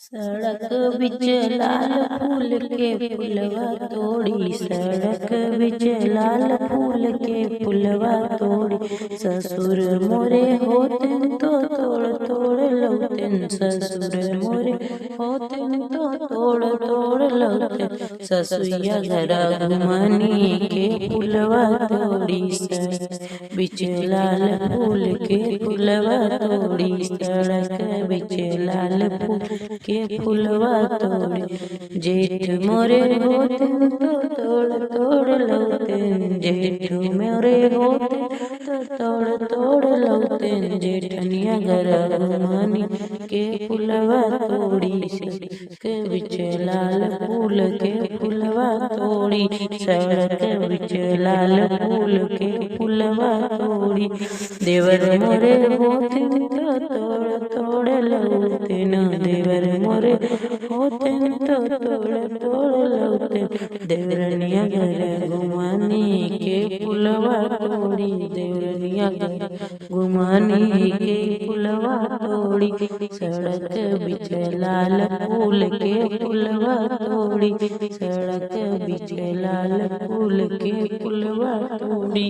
सड़क बिच लाल फूल के पुलवा तोड़ी, सड़क बिच लाल फूल के पुलवा तोड़ी। ससुर मोरे होतन तो तोड़ तोड़ लौटन, ससुर मोरे होतन तो तोड़ तोड़ लौटन। ससुया घरा घुमानी के पुलवा तोड़ी, सड़क बिच लाल फूल के पुलवा तोड़ी। सड़क बिच लाल फूल के फुलवा तोड़े। जेठ मोरे होते तो तोड़ तोड़ लौटन, जेठ मोरे होते तो तोड़ तोड़ लौटन। जेठनिया घर घुमानी के फुलवा तोड़ी, सड़क बिच लाल फूल के फुलवा तोड़ी। सड़क बिच लाल फूल के फुलवा तोड़ी। देवर मोरे होते तो तोड़ तोड़ लौटन, देवर मोरे होतन तो तोड़ तोड़ लौटन। देवरनिया घर घुमानी के पुलवा तोड़ी, देवरनिया घर घुमानी के पुलवा तोड़ी। सड़क बिच लाल फूल के पुलवा तोड़ी, सड़क बिच लाल फूल के पुलवा तोड़ी।